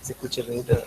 Se escucha el ruido.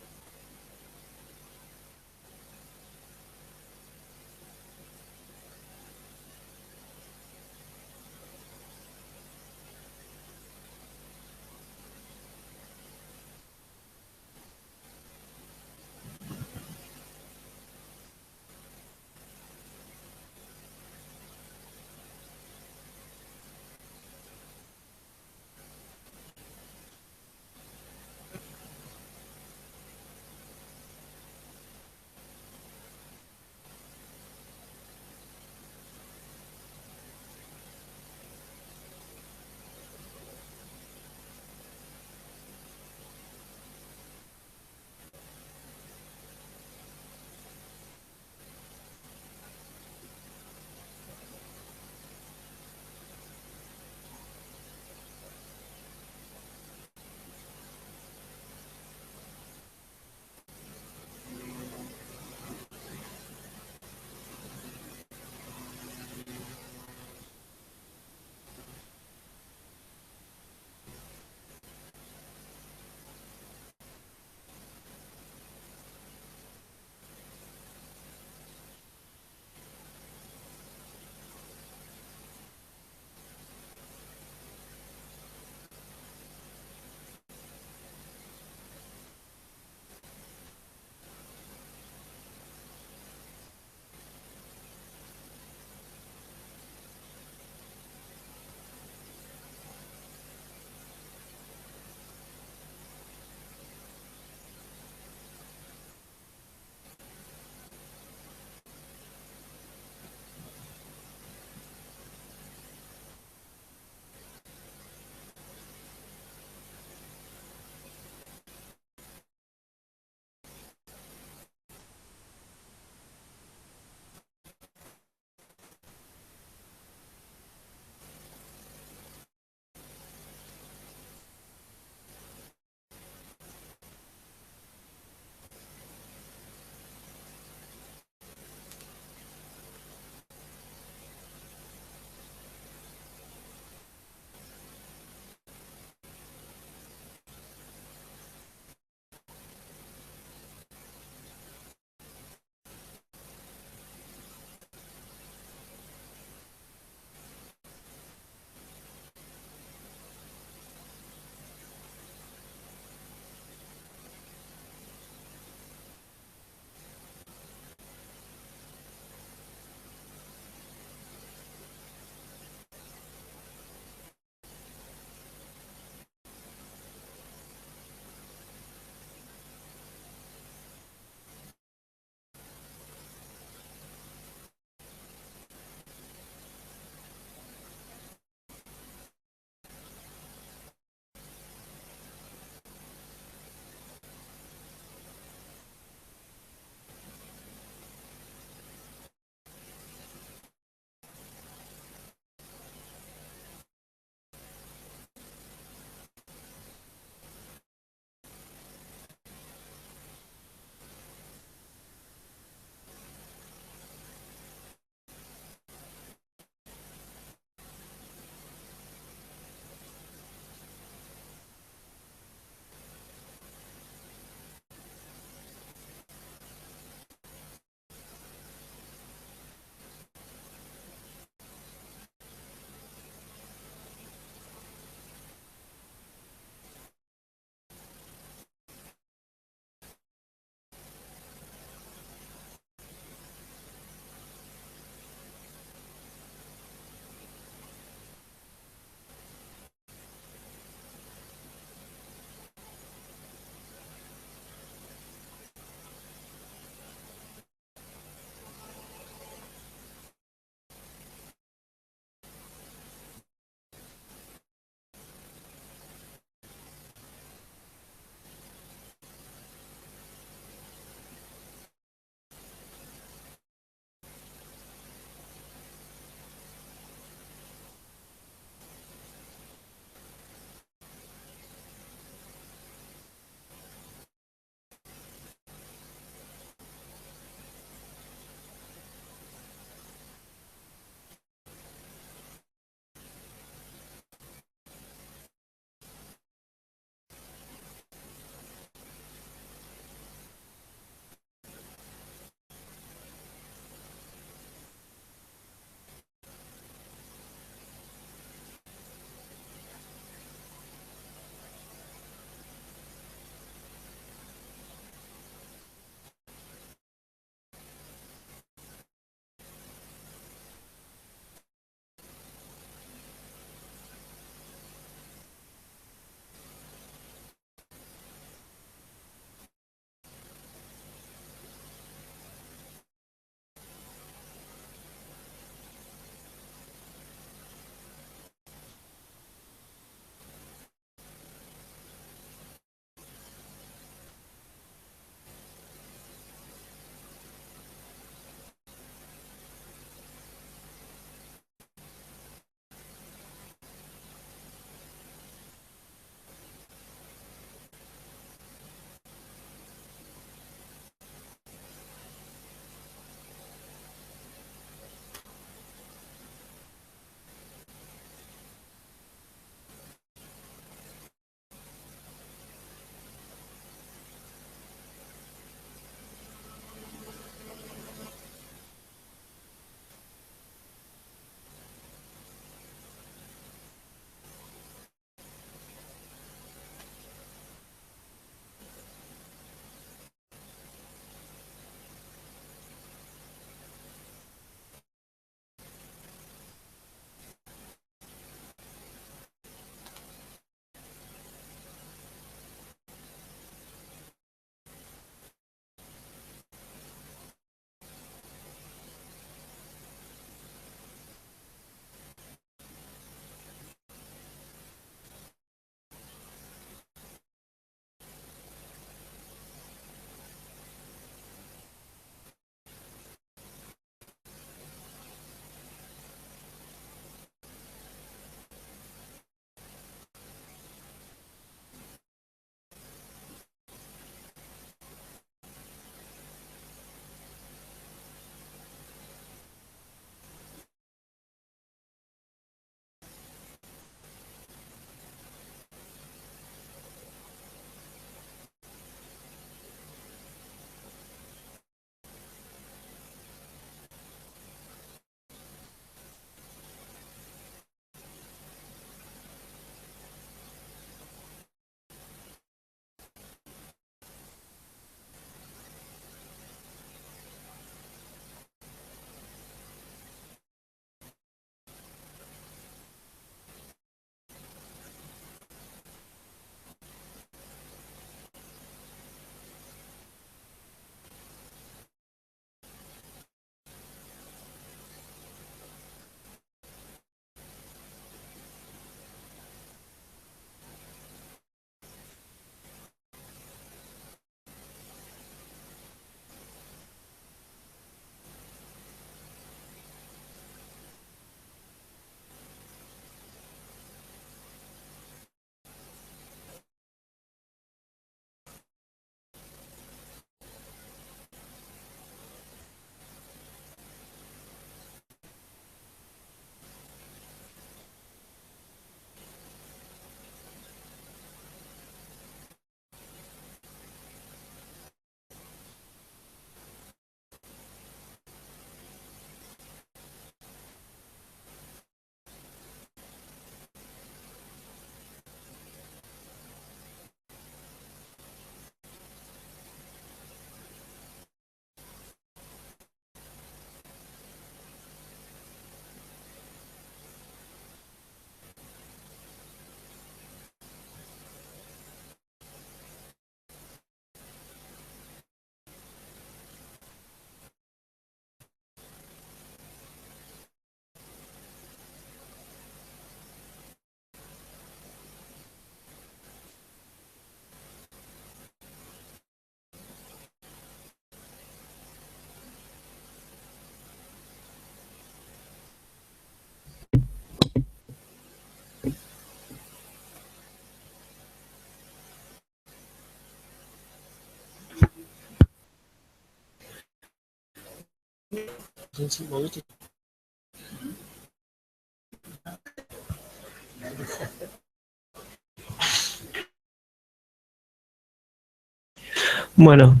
Bueno,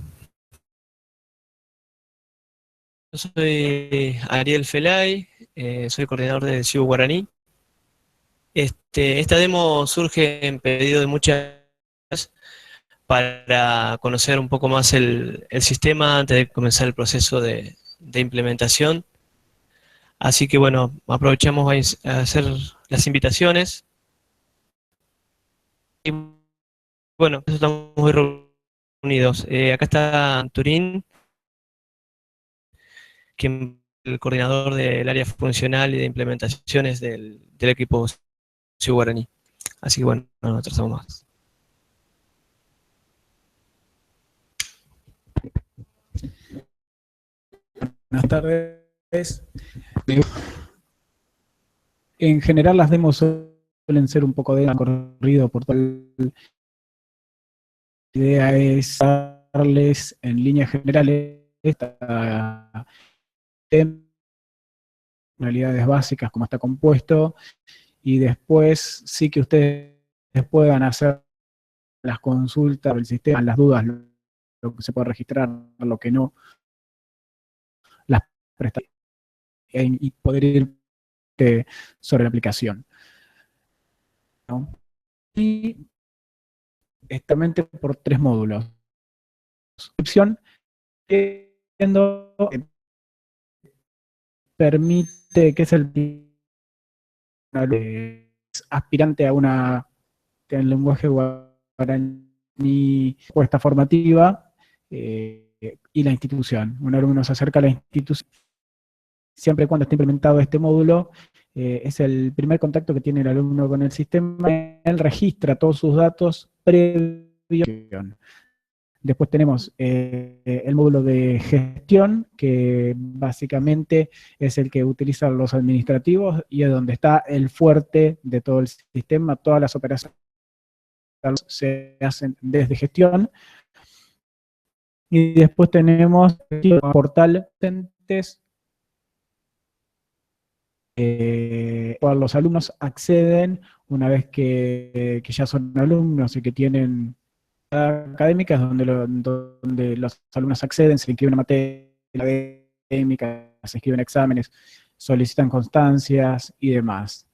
yo soy Ariel Felay, soy coordinador de SIU-Guaraní. Esta demo surge en pedido de muchas para conocer un poco más el sistema antes de comenzar el proceso de implementación. Así que bueno, aprovechamos a hacer las invitaciones. Y bueno, estamos muy reunidos. Acá está Turín, quien es el coordinador del área funcional y de implementaciones del equipo SIU-Guaraní. Así que bueno, no nos atrasamos más. Buenas tardes. En general las demos suelen ser un poco de recorrido por todo la idea es darles en líneas generales esta funcionalidades básicas, cómo está compuesto, y después sí que ustedes puedan hacer las consultas del sistema, las dudas, lo que se puede registrar, lo que no, las prestaciones, y poder ir sobre la aplicación, ¿no? Y exactamente por 3 módulos. Suscripción, que permite, que es el aspirante a una en lenguaje guaraní puesta formativa, y la institución. Un alumno se acerca a la institución, siempre y cuando esté implementado este módulo, es el primer contacto que tiene el alumno con el sistema. Él registra todos sus datos previos. Después tenemos el módulo de gestión, que básicamente es el que utilizan los administrativos y es donde está el fuerte de todo el sistema. Todas las operaciones se hacen desde gestión. Y después tenemos el portal docentes, los alumnos acceden una vez que ya son alumnos y que tienen académicas, donde los alumnos acceden, se inscriben a materia académica, se inscriben a exámenes, solicitan constancias y demás.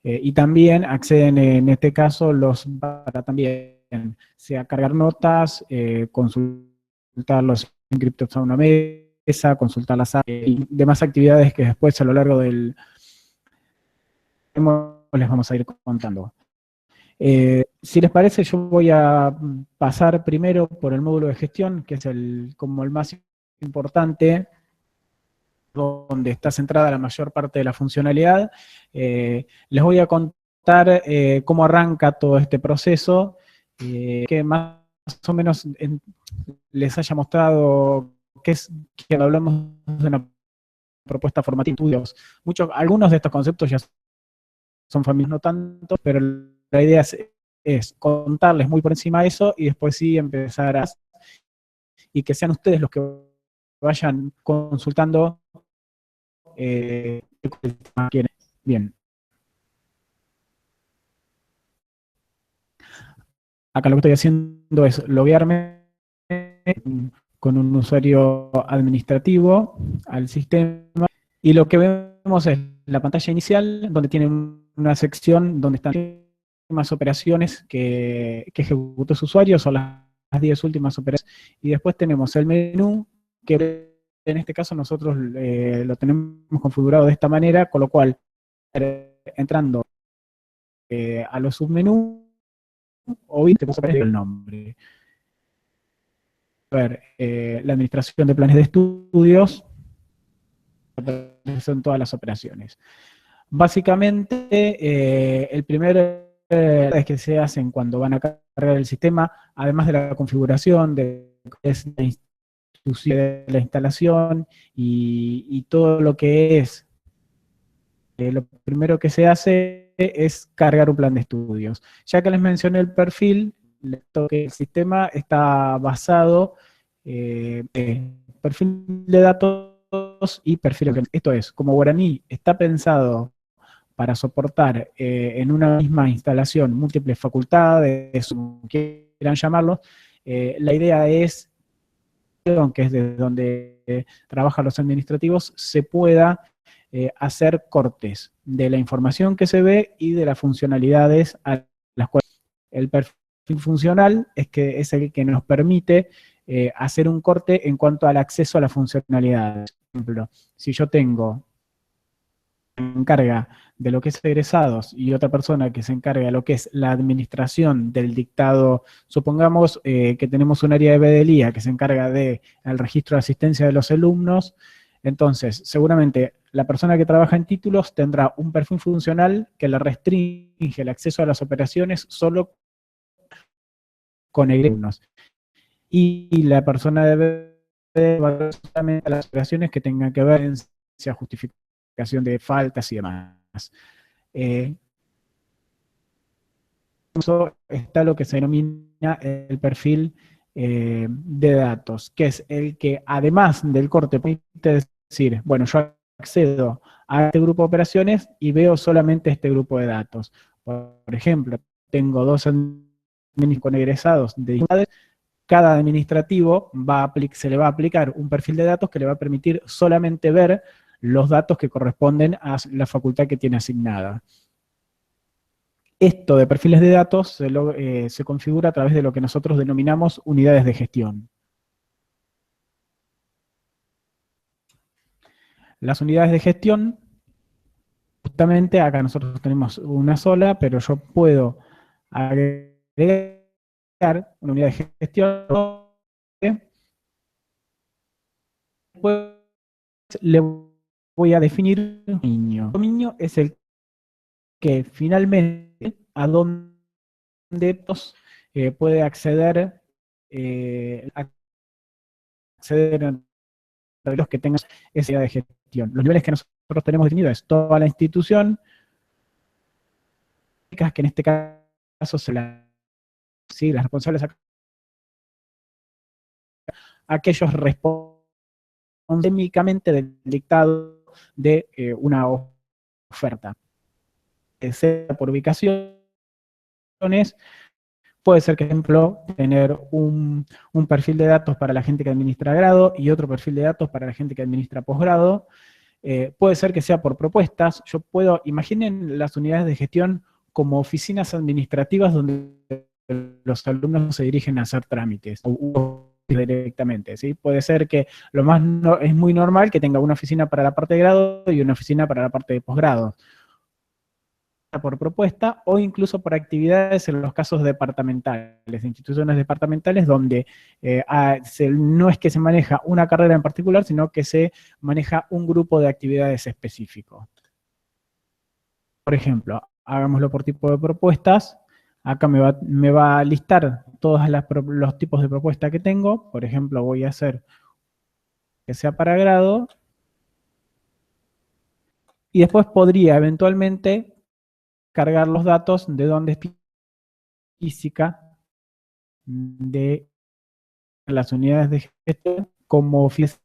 Y también acceden en este caso para también sea cargar notas, consultar los inscriptos a una mesa, consultar las y demás actividades que después a lo largo del les vamos a ir contando. Si les parece, yo voy a pasar primero por el módulo de gestión, que es como el más importante, donde está centrada la mayor parte de la funcionalidad. Les voy a contar cómo arranca todo este proceso, que más o menos les haya mostrado que hablamos de una propuesta formativa de estudios. Algunos de estos conceptos ya son familiares, no tanto, pero la idea es contarles muy por encima de eso y después sí empezar y que sean ustedes los que vayan consultando bien. Acá lo que estoy haciendo es loguearme con un usuario administrativo al sistema, y lo que vemos es la pantalla inicial, donde tiene una sección donde están las operaciones que ejecutó su usuario, son las 10 últimas operaciones, y después tenemos el menú, que en este caso nosotros lo tenemos configurado de esta manera, con lo cual, entrando a los submenús, o bien te puedo poner el nombre. A ver, la administración de planes de estudios, son todas las operaciones. Básicamente, el primer es que se hacen cuando van a cargar el sistema, además de la configuración, de la instalación y todo lo que es, lo primero que se hace es cargar un plan de estudios. Ya que les mencioné el perfil, que el sistema está basado en el perfil de datos y perfiles. Esto es, como Guaraní está pensado para soportar en una misma instalación múltiples facultades, como quieran llamarlo, la idea es que es de donde trabajan los administrativos, se pueda hacer cortes de la información que se ve y de las funcionalidades a las cuales el perfil funcional es el que nos permite hacer un corte en cuanto al acceso a las funcionalidades. Por ejemplo, si yo tengo encarga de lo que es egresados y otra persona que se encarga de lo que es la administración del dictado, supongamos que tenemos un área de bedelía que se encarga del registro de asistencia de los alumnos, entonces seguramente la persona que trabaja en títulos tendrá un perfil funcional que le restringe el acceso a las operaciones solo con alumnos. Y la persona debe evaluar solamente las operaciones que tengan que ver en justificación de faltas y demás. Está lo que se denomina el perfil de datos, que es el que además del corte permite decir, bueno, yo accedo a este grupo de operaciones y veo solamente este grupo de datos. Por ejemplo, tengo dos administrativos con egresados de unidades, cada administrativo se le va a aplicar un perfil de datos que le va a permitir solamente ver los datos que corresponden a la facultad que tiene asignada. Esto de perfiles de datos se configura a través de lo que nosotros denominamos unidades de gestión. Las unidades de gestión, justamente acá nosotros tenemos una sola, pero yo puedo agregar una unidad de gestión. Después le voy a definir un dominio. El dominio es el que finalmente a donde puede acceder a los que tengan esa idea de gestión. Los niveles que nosotros tenemos definidos es toda la institución, que en este caso las responsables aquellos responden técnicamente del dictado de una oferta. Sea por ubicaciones, puede ser, por ejemplo, tener un perfil de datos para la gente que administra grado y otro perfil de datos para la gente que administra posgrado. Puede ser que sea por propuestas. Imaginen las unidades de gestión como oficinas administrativas donde los alumnos se dirigen a hacer trámites o directamente, ¿sí? Puede ser que es muy normal que tenga una oficina para la parte de grado y una oficina para la parte de posgrado, por propuesta o incluso por actividades en los casos departamentales, instituciones departamentales donde no es que se maneja una carrera en particular, sino que se maneja un grupo de actividades específico. Por ejemplo, hagámoslo por tipo de propuestas. Acá me va a listar todos los tipos de propuesta que tengo. Por ejemplo, voy a hacer que sea para grado. Y después podría eventualmente cargar los datos de dónde es física de las unidades de gestión, como se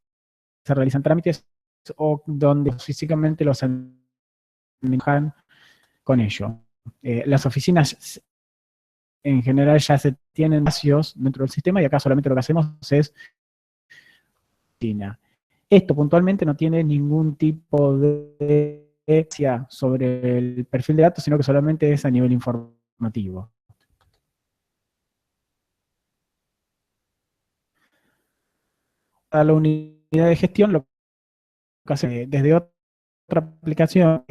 realizan trámites o donde físicamente los administran con ello. Las oficinas en general ya se tienen espacios dentro del sistema y acá solamente lo que hacemos es oficina. Esto puntualmente no tiene ningún tipo de sobre el perfil de datos, sino que solamente es a nivel informativo. A la unidad de gestión lo que hace desde otra aplicación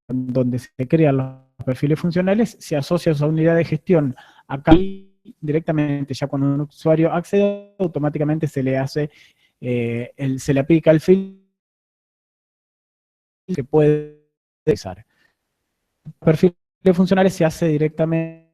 donde se crean los perfiles funcionales, se asocia a esa unidad de gestión acá directamente. Ya cuando un usuario accede, automáticamente se le hace, se le aplica el filtro que puede utilizar. Perfiles funcionales se hace directamente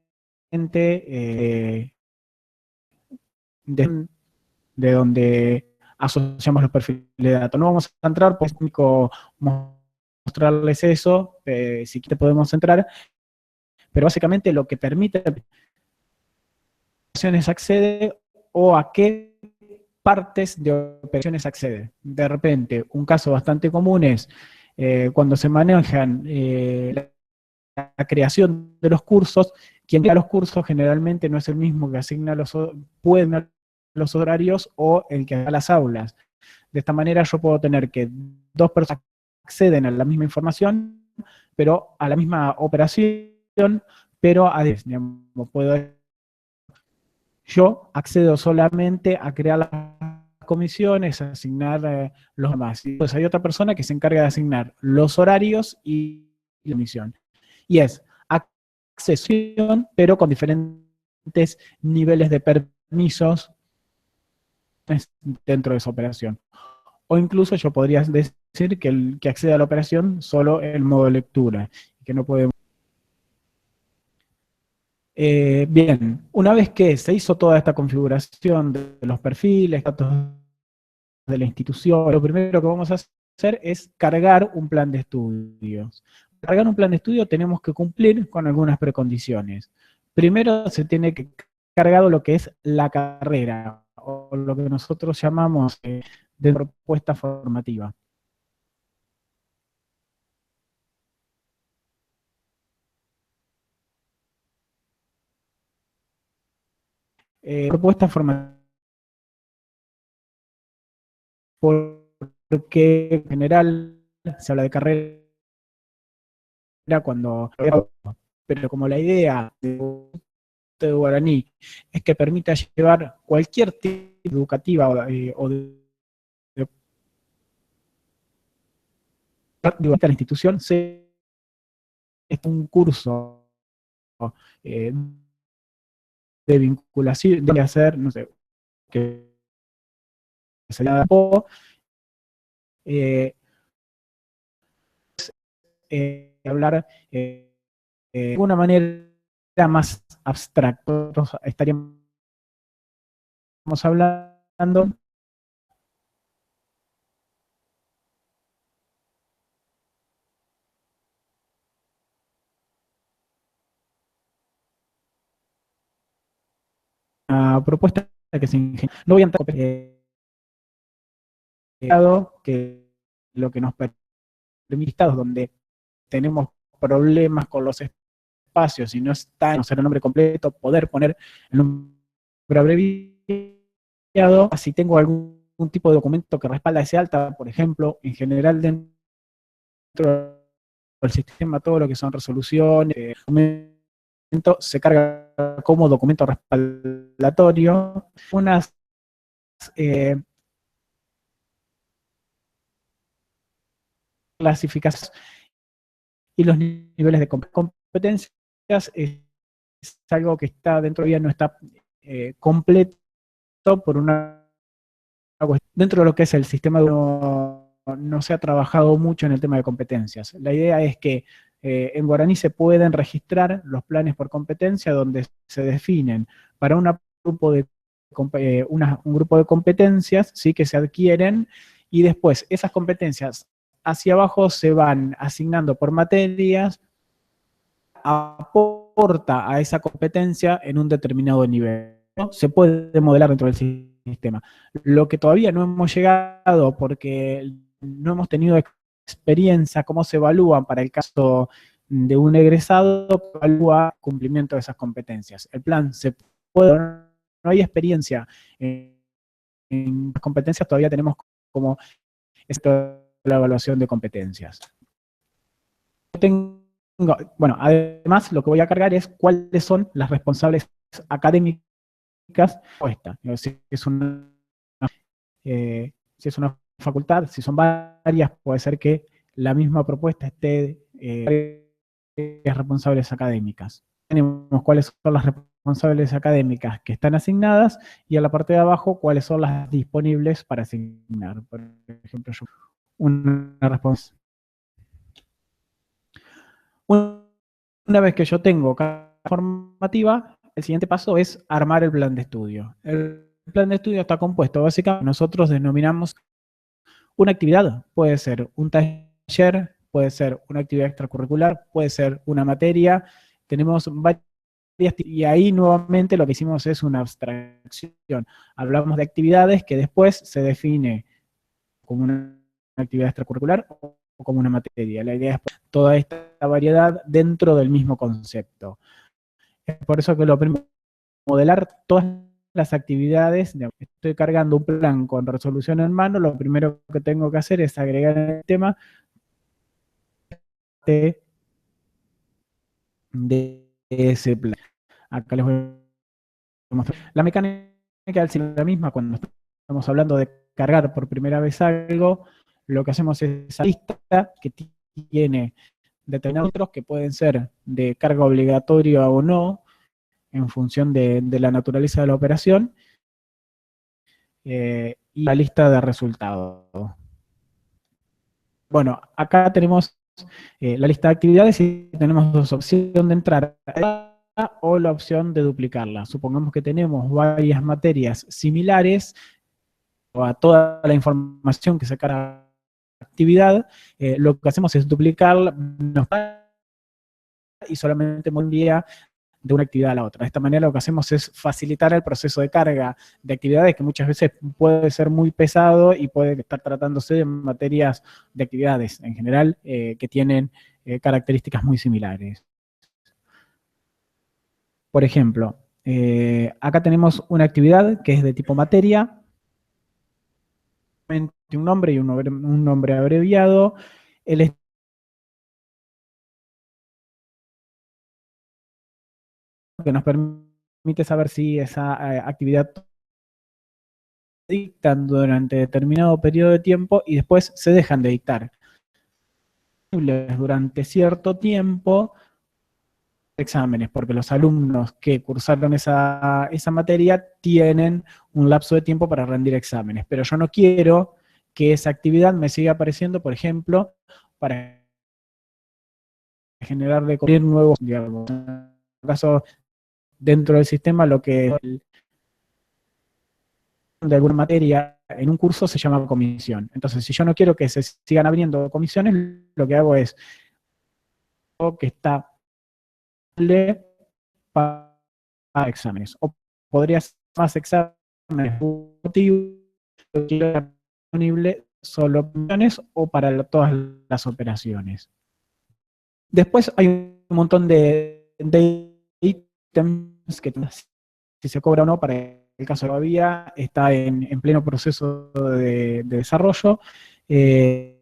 de donde asociamos los perfiles de datos. No vamos a entrar, por técnico mostrarles eso, si te podemos entrar, pero básicamente lo que permite es accede o a qué partes de operaciones accede. De repente, un caso bastante común es cuando se manejan la creación de los cursos, quien crea los cursos generalmente no es el mismo que asigna puede asignar los horarios o el que haga las aulas. De esta manera yo puedo tener que dos personas acceden a la misma información, pero a la misma operación, pero a veces, digamos, yo accedo solamente a crear las comisiones, a asignar los demás. Pues hay otra persona que se encarga de asignar los horarios y la comisión. Y es accesión, pero con diferentes niveles de permisos dentro de esa operación. O incluso yo podría decir que el que accede a la operación solo el modo lectura, que no puede. Bien, una vez que se hizo toda esta configuración de los perfiles, datos de la institución, lo primero que vamos a hacer es cargar un plan de estudios. Para cargar un plan de estudio tenemos que cumplir con algunas precondiciones. Primero se tiene que cargado lo que es la carrera, o lo que nosotros llamamos de propuesta formativa. Propuesta formativa, porque en general se habla de carrera cuando, pero como la idea de Guaraní es que permita llevar cualquier tipo educativa o de la institución, es un curso eh, de vinculación, de hacer, no sé, que se llama hablar de alguna manera más abstracta. Nosotros estaríamos hablando de una propuesta que se ingenia. No voy a entrar que lo que nos permite, donde tenemos problemas con los espacios y no está en el nombre completo, poder poner el nombre abreviado. Si tengo algún tipo de documento que respalda ese alta, por ejemplo, en general dentro del sistema todo lo que son resoluciones, se carga como documento respaldatorio. Unas clasificaciones y los niveles de competencias es algo que está dentro ya no está completo por una cuestión. Dentro de lo que es el sistema no se ha trabajado mucho en el tema de competencias. La idea es que en Guaraní se pueden registrar los planes por competencia donde se definen para un grupo de competencias, ¿sí?, que se adquieren, y después esas competencias hacia abajo se van asignando por materias, aporta a esa competencia en un determinado nivel. Se puede modelar dentro del sistema. Lo que todavía no hemos llegado, porque no hemos tenido experiencia, cómo se evalúan para el caso de un egresado, evalúa cumplimiento de esas competencias. El plan se puede, no hay experiencia en competencias, todavía tenemos como la evaluación de competencias. Bueno, además lo que voy a cargar es cuáles son las responsables académicas. Si es una facultad, si son varias, puede ser que la misma propuesta esté responsables académicas. Tenemos cuáles son las responsables académicas que están asignadas, y a la parte de abajo cuáles son las disponibles para asignar. Por ejemplo, una responsable. Una vez que yo tengo cada formativa, el siguiente paso es armar el plan de estudio. El plan de estudio está compuesto, básicamente, nosotros denominamos una actividad. Puede ser un taller, puede ser una actividad extracurricular, puede ser una materia. Tenemos varias y ahí nuevamente lo que hicimos es una abstracción. Hablamos de actividades que después se define como una actividad extracurricular o como una materia. La idea es toda esta variedad dentro del mismo concepto. Es por eso que lo primero es modelar todas las actividades. Estoy cargando un plan con resolución en mano, lo primero que tengo que hacer es agregar el tema de ese plan. Acá les voy a mostrar. La mecánica al ser la misma cuando estamos hablando de cargar por primera vez algo, lo que hacemos es esa lista que tiene determinados otros que pueden ser de carga obligatoria o no, en función de la naturaleza de la operación, y la lista de resultados. Bueno, acá tenemos la lista de actividades y tenemos dos opciones de entrar o la opción de duplicarla. Supongamos que tenemos varias materias similares o a toda la información que se carga actividad, lo que hacemos es duplicarla y solamente envía de una actividad a la otra. De esta manera lo que hacemos es facilitar el proceso de carga de actividades que muchas veces puede ser muy pesado y puede estar tratándose de materias de actividades en general que tienen características muy similares. Por ejemplo, acá tenemos una actividad que es de tipo materia, un nombre y un nombre abreviado. El que nos permite saber si esa actividad dictan durante determinado periodo de tiempo y después se dejan de dictar. Durante cierto tiempo exámenes, porque los alumnos que cursaron esa materia tienen un lapso de tiempo para rendir exámenes, pero yo no quiero que esa actividad me siga apareciendo, por ejemplo, para generar de correr nuevos, digamos, en el caso dentro del sistema, lo que de alguna materia en un curso se llama comisión. Entonces, si yo no quiero que se sigan abriendo comisiones, lo que hago es que está para exámenes. O podría ser más exámenes disponible solo opciones o para todas las operaciones. Después hay un montón de ítems que si se cobra o no, para el caso todavía está en pleno proceso de desarrollo. Esto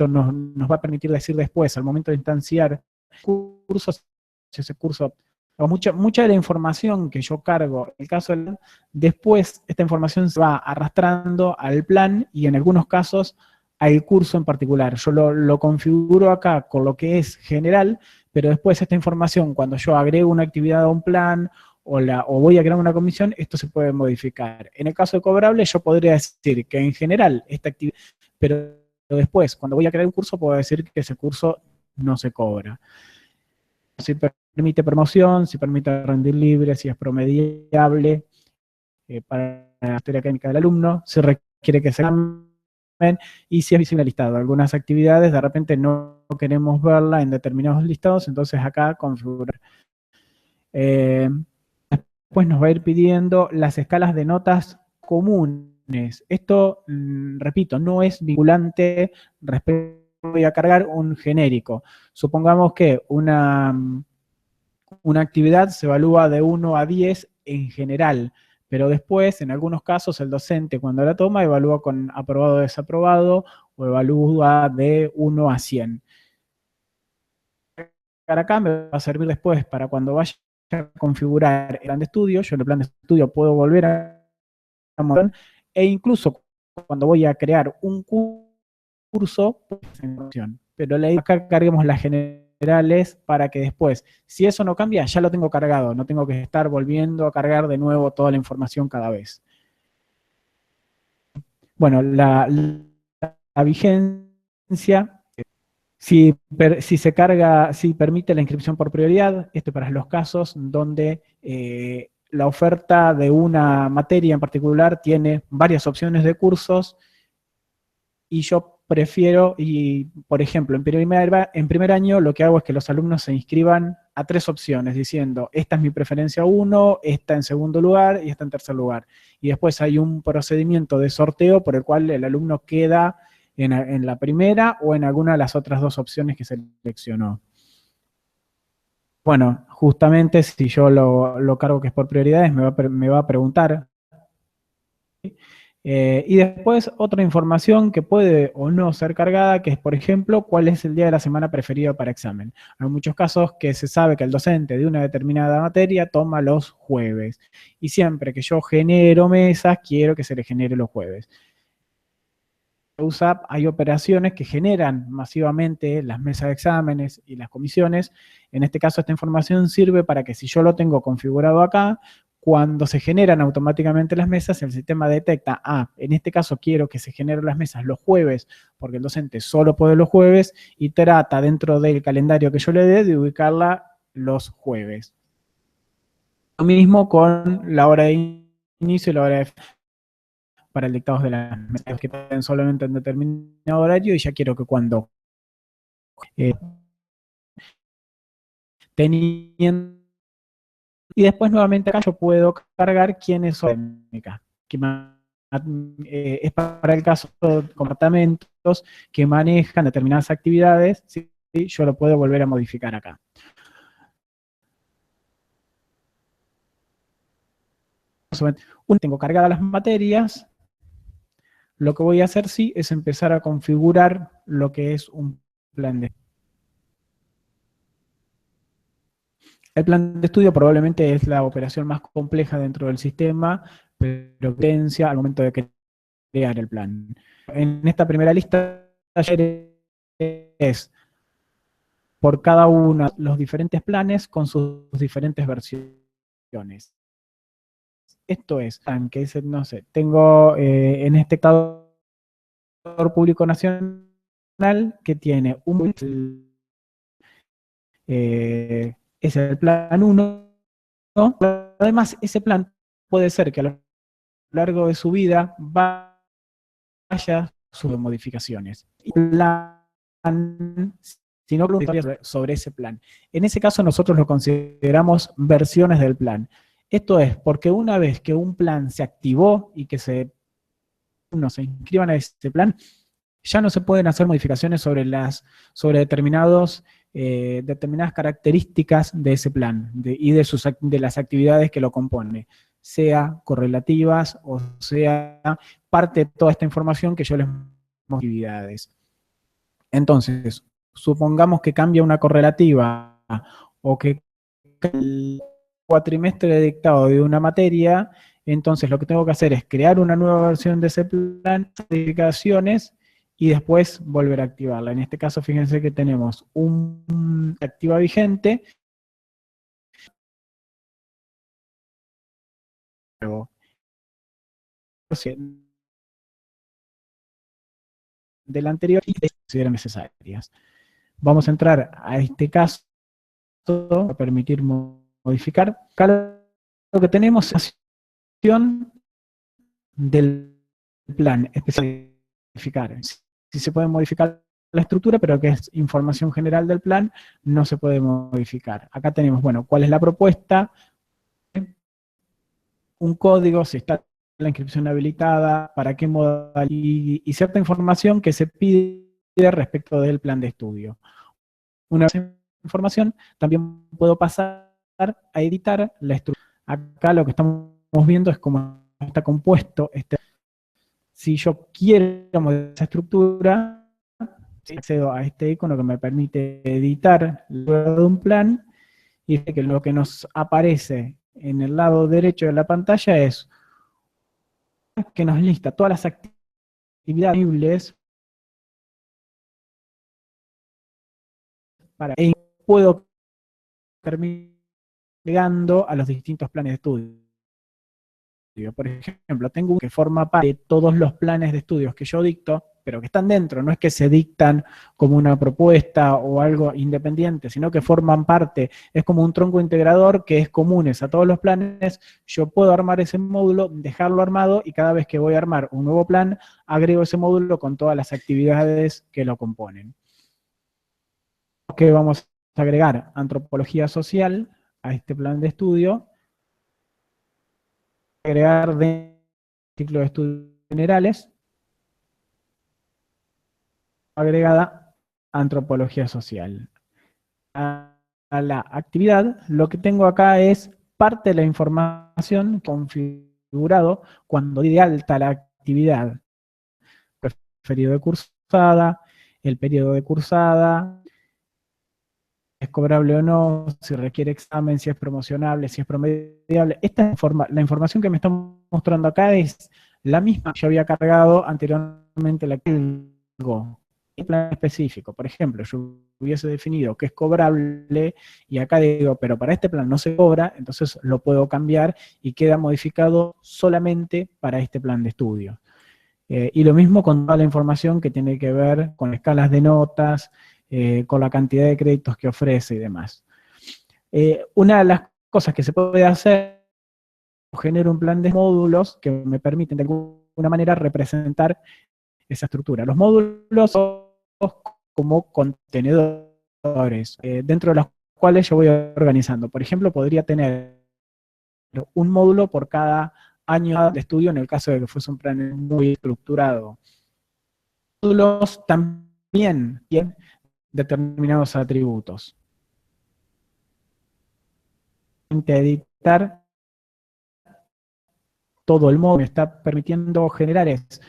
nos va a permitir decir después, al momento de instanciar cursos, ese curso, mucha de la información que yo cargo, en el caso del después esta información se va arrastrando al plan y en algunos casos al curso en particular. Yo lo configuro acá con lo que es general, pero después esta información, cuando yo agrego una actividad a un plan o voy a crear una comisión, esto se puede modificar. En el caso de cobrable, yo podría decir que en general esta actividad, pero después, cuando voy a crear un curso, puedo decir que ese curso no se cobra. Si permite promoción, si permite rendir libre, si es promediable para la historia académica del alumno, si requiere que se examen y si es visible listado. Algunas actividades de repente no queremos verla en determinados listados, entonces acá configurar. Después nos va a ir pidiendo las escalas de notas comunes. Esto, repito, no es vinculante respecto voy a cargar un genérico. Supongamos que una actividad se evalúa de 1 a 10 en general, pero después, en algunos casos, el docente cuando la toma evalúa con aprobado o desaprobado o evalúa de 1 a 100. Acá me va a servir después para cuando vaya a configurar el plan de estudio. Yo en el plan de estudio puedo volver a e incluso cuando voy a crear un curso, pero la idea acá carguemos las generales para que después, si eso no cambia, ya lo tengo cargado, no tengo que estar volviendo a cargar de nuevo toda la información cada vez. Bueno, la vigencia, si permite la inscripción por prioridad, esto para los casos donde la oferta de una materia en particular tiene varias opciones de cursos y yo prefiero, y por ejemplo, en primer año lo que hago es que los alumnos se inscriban a 3 opciones, diciendo, esta es mi preferencia 1, esta en segundo lugar y esta en tercer lugar. Y después hay un procedimiento de sorteo por el cual el alumno queda en la primera o en alguna de las otras 2 opciones que seleccionó. Bueno, justamente si yo lo cargo que es por prioridades, me va a preguntar. Y después otra información que puede o no ser cargada, que es, por ejemplo, cuál es el día de la semana preferido para examen. Hay muchos casos que se sabe que el docente de una determinada materia toma los jueves. Y siempre que yo genero mesas, quiero que se le genere los jueves. Hay operaciones que generan masivamente las mesas de exámenes y las comisiones. En este caso, esta información sirve para que si yo lo tengo configurado acá, cuando se generan automáticamente las mesas, el sistema detecta, en este caso quiero que se generen las mesas los jueves, porque el docente solo puede los jueves, y trata dentro del calendario que yo le dé de ubicarla los jueves. Lo mismo con la hora de inicio y la hora de para el dictado de las mesas que estén solamente en determinado horario, y ya quiero que cuando teniendo, y después nuevamente acá yo puedo cargar quiénes son que es para el caso de departamentos que manejan determinadas actividades, ¿sí? Yo lo puedo volver a modificar acá. Una tengo cargadas las materias. Lo que voy a hacer, sí, es empezar a configurar lo que es un plan de estudio. El plan de estudio probablemente es la operación más compleja dentro del sistema, pero potencia al momento de crear el plan. En esta primera lista es por cada uno los diferentes planes con sus diferentes versiones. Esto es, que es, no sé, tengo en este caso público nacional que tiene es el plan 1, ¿no? Además, ese plan puede ser que a lo largo de su vida vaya sus modificaciones. Y plan, si no sobre ese plan. En ese caso nosotros lo consideramos versiones del plan. Esto es porque una vez que un plan se activó y que se inscriban a ese plan, ya no se pueden hacer modificaciones sobre determinadas características de ese plan y de las actividades que lo compone, sea correlativas o sea parte de toda esta información que yo les muestro actividades. Entonces, supongamos que cambia una correlativa o que el cuatrimestre de dictado de una materia, entonces lo que tengo que hacer es crear una nueva versión de ese plan, modificaciones, y después volver a activarla. En este caso, fíjense que tenemos un activa vigente, del anterior y que se consideran necesarias. Vamos a entrar a este caso a permitir modificar. Acá lo que tenemos es la opción del plan especificar. Si se puede modificar la estructura, pero que es información general del plan, no se puede modificar. Acá tenemos, bueno, cuál es la propuesta, un código, si está la inscripción habilitada, para qué modalidad, y cierta información que se pide respecto del plan de estudio. Una vez información, también puedo pasar a editar la estructura. Acá lo que estamos viendo es cómo está compuesto si yo quiero modificar esa estructura, accedo a este icono que me permite editar luego de un plan, y que lo que nos aparece en el lado derecho de la pantalla es que nos lista todas las actividades disponibles y puedo terminar llegando a los distintos planes de estudio. Por ejemplo, tengo uno que forma parte de todos los planes de estudios que yo dicto, pero que están dentro, no es que se dictan como una propuesta o algo independiente, sino que forman parte, es como un tronco integrador que es comunes a todos los planes. Yo puedo armar ese módulo, dejarlo armado, y cada vez que voy a armar un nuevo plan, agrego ese módulo con todas las actividades que lo componen. Que vamos a agregar antropología social a este plan de estudio, agregar de ciclo de estudios generales, agregada antropología social. A la actividad, lo que tengo acá es parte de la información configurado cuando di de alta la actividad. Periodo de cursada, el periodo de cursada, es cobrable o no, si requiere examen, si es promocionable, si es promediable. La información que me están mostrando acá es la misma que yo había cargado anteriormente, la que tengo en plan específico. Por ejemplo, yo hubiese definido que es cobrable y acá digo, pero para este plan no se cobra, entonces lo puedo cambiar y queda modificado solamente para este plan de estudio. Y lo mismo con toda la información que tiene que ver con escalas de notas, con la cantidad de créditos que ofrece y demás. Una de las cosas que se puede hacer es generar un plan de módulos que me permiten de alguna manera representar esa estructura. Los módulos son como contenedores, dentro de los cuales yo voy organizando. Por ejemplo, podría tener un módulo por cada año de estudio en el caso de que fuese un plan muy estructurado. Módulos también tienen determinados atributos. Editar todo el módulo me está permitiendo generar es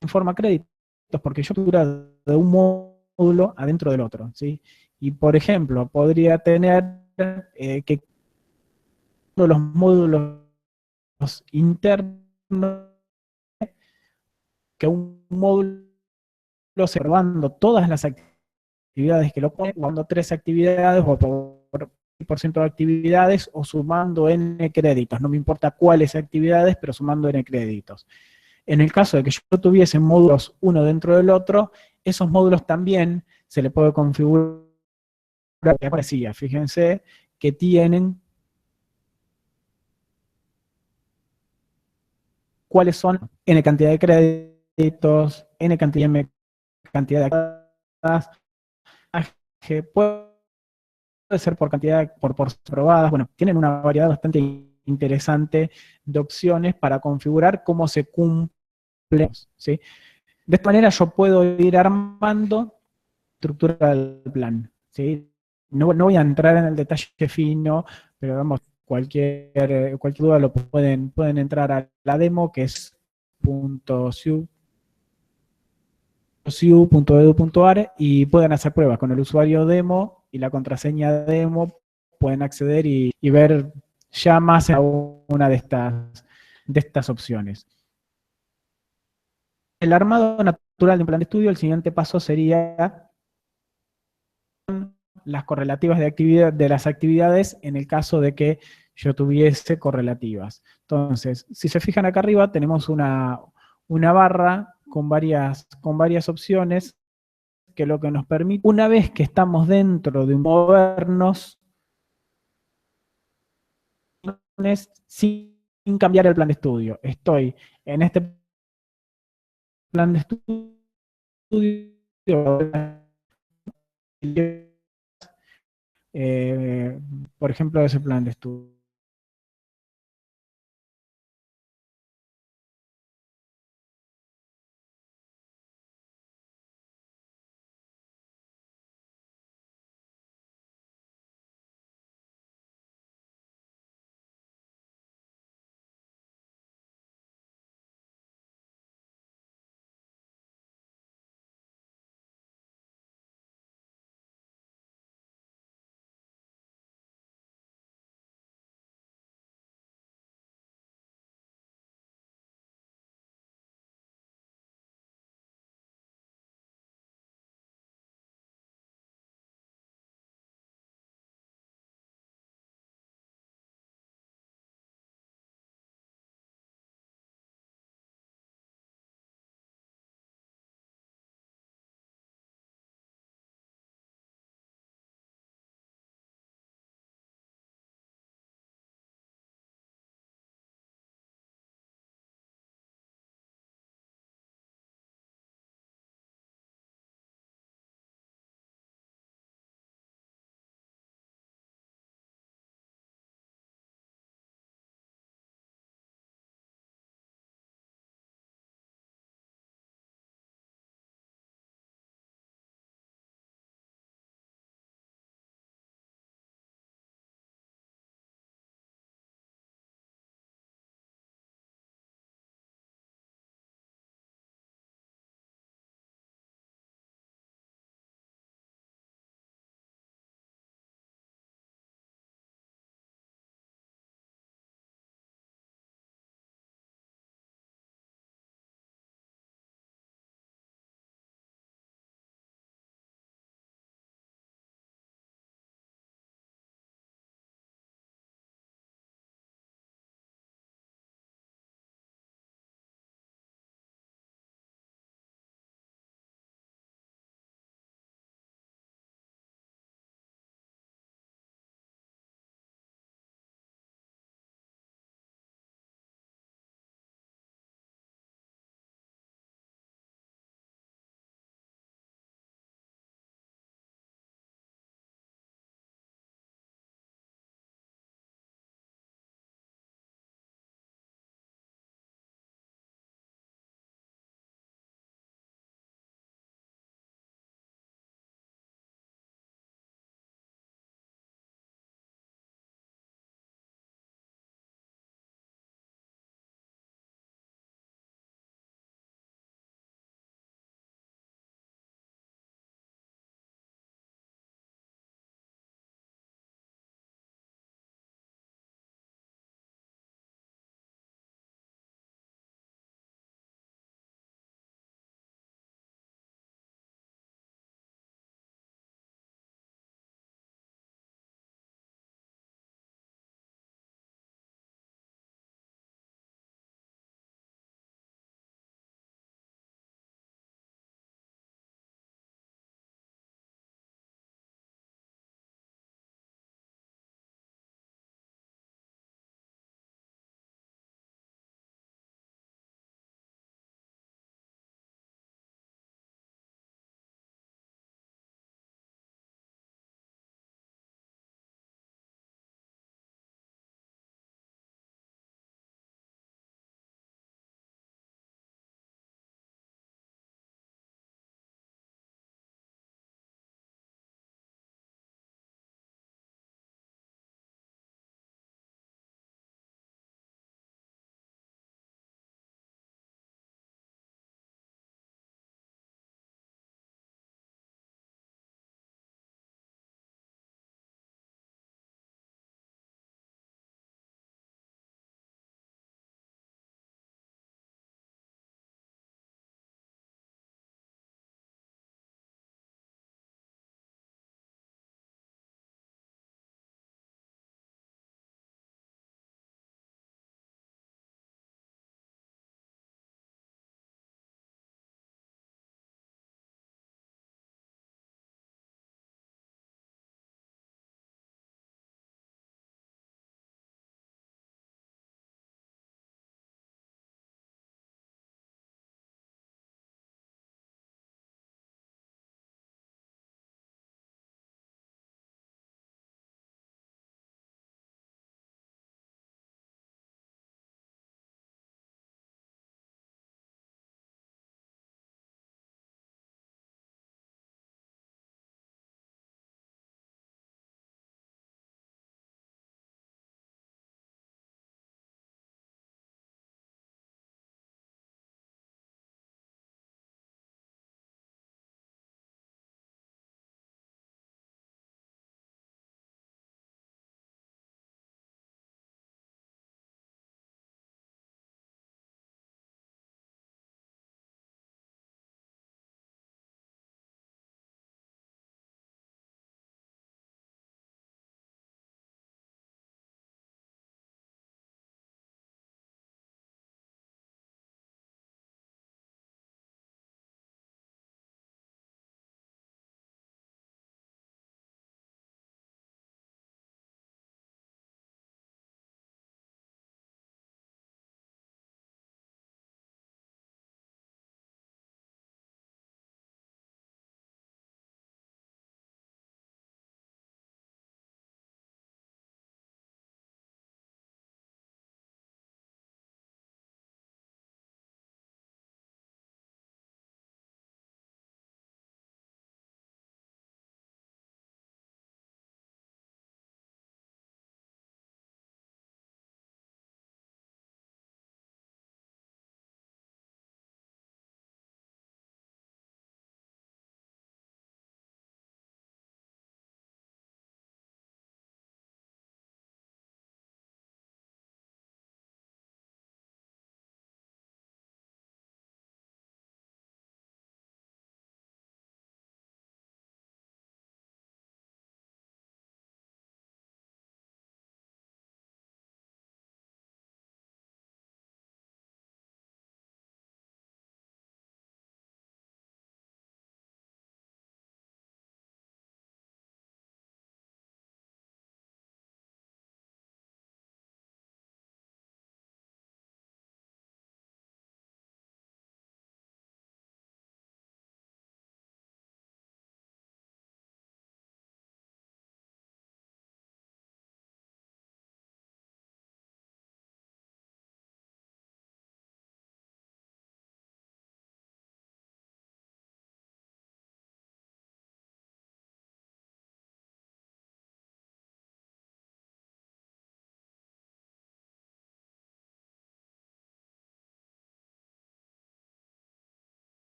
en forma créditos, porque yo estructura de un módulo adentro del otro, ¿sí? Y por ejemplo, podría tener que uno de los módulos internos, que un módulo se probando todas las actividades que lo ponen, jugando 3 actividades o por ciento de actividades o sumando n créditos. No me importa cuáles actividades, pero sumando n créditos. En el caso de que yo tuviese módulos uno dentro del otro, esos módulos también se le puede configurar, que aparecía, fíjense, que tienen cuáles son n cantidad de créditos, n cantidad de actividades, puede ser por cantidad, por probadas, bueno, tienen una variedad bastante interesante de opciones para configurar cómo se cumple, ¿sí? De esta manera yo puedo ir armando estructura del plan, ¿sí? No voy a entrar en el detalle fino, pero vamos, cualquier duda lo pueden entrar a la demo, que es .siu.edu.ar, y pueden hacer pruebas con el usuario demo y la contraseña demo, pueden acceder y ver ya más a una de estas opciones. El armado natural de un plan de estudio, el siguiente paso sería las correlativas de las actividades en el caso de que yo tuviese correlativas. Entonces, si se fijan acá arriba, tenemos una barra con varias opciones que lo que nos permite, una vez que estamos dentro de un movernos, sin cambiar el plan de estudio. Estoy en este plan de estudio, por ejemplo, ese plan de estudio.